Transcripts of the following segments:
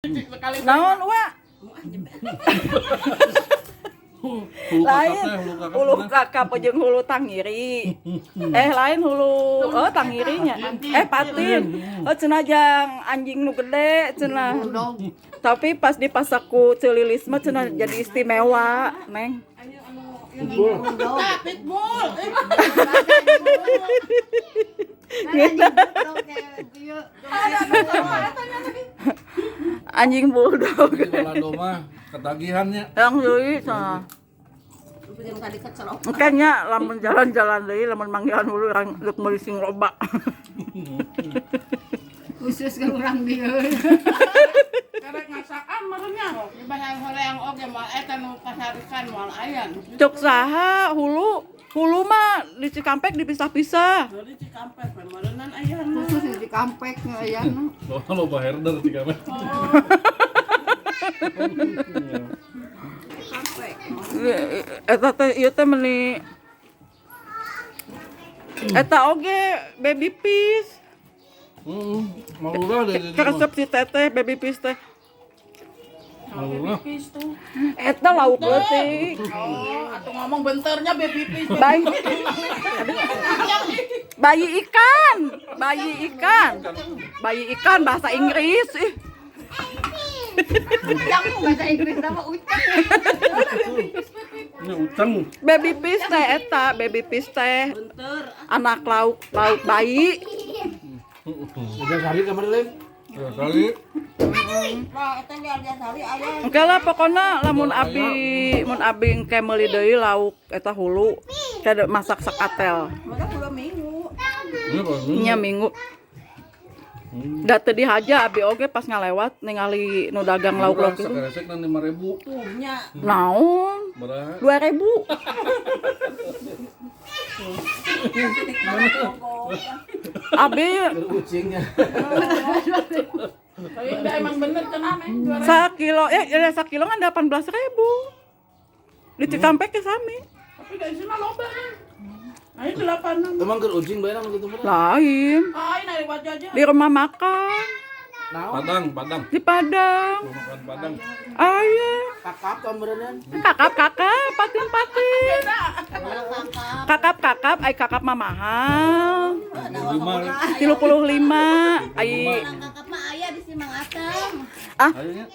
Naon wa? Lain hulu kakap jeung hulu tangiri. Lain hulu tangirinya. Patin. Cenah jang anjing nu gede cenah. Tapi pas dipasaku celilis mah cenah jadi istimewa, Neng. Pitbull. Anjing bulldog. Kalau mah ketagihannya. Yang deui cenah. Makanya lamun jalan-jalan deui lamun manggilan hulu urang geus meuli sing loba. Khusus ke urang dieu. Karek ngasakan marenya di bahang horeang oge moal eta nu pasarikan moal aya. Cuk saha hulu mah di Cikampek dipisah-pisah. Dari Cikampek pemalenan aya nu. Khusus di Kampek aya nu. Lo herder tiga mah. Kampek. Eta teh ieu teh meuni eta oge baby fish. Malurah deh. Resep si teteh baby fish teh. Malurah. Fish tuh. Eta lauk leutik. Atuh ngomong benternya baby fish. Bayi ikan bahasa Inggris. Ucang bahasa Inggris nama ucang. Ini utang. Baby fish teh eta, baby fish teh Benter. anak lauk bayi. Udah kali kemarin. Kali. Nah, eta dia sari aya. Engke lah pokona lamun abi engke meuli deui lauk eta hulu kada masak sakatel. Masa 2 minggu. Nya minggu. Da teu dihaja abi oge pas ngalewat ningali nu dagang lauk-lauk itu. Sekarang kan 5.000. Tuh nya. Naon? Berapa? 2.000. Abi Kucingnya. Tapi udah emang bener cenah Neng. sakilo sakilo kan 18.000. Di Cikampek ke sami. Tapi da isina loba. Ayo 86. Emang keur ucing bae gitu bener. Lain Ai nari wajah aja. di rumah makan Padang. di Padang. Makan Padang. Aya Kakap kamberenan. kakap patin kakap ai kakap mah mahal 35 ai Kakak mah aya di Simang Asem. Ayonya.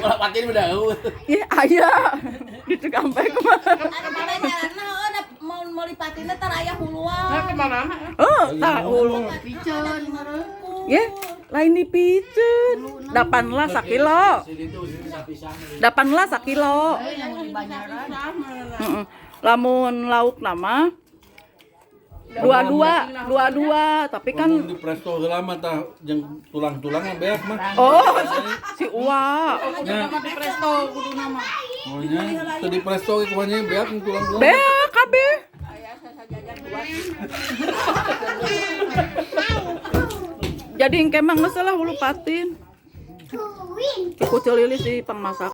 Ulah patin udah. ya aya di Cikampek mah Ada mana jalanna mau lipatina tar aya huluan. Nah, kemana? tahu Piceun. ya lain dipiceun 18 sakilo 18 sakilo lamun lauk nama dua tapi kan Di presto lama tah jeung tulang-tulangnya beak mah. si Uwa Jangan mah di presto kudu nama. Monya teu di presto ge kumaha beak tulang-tulang. beak kabeh jadi engke mah geus lah hulu patin. Ku celilis di pangmasak.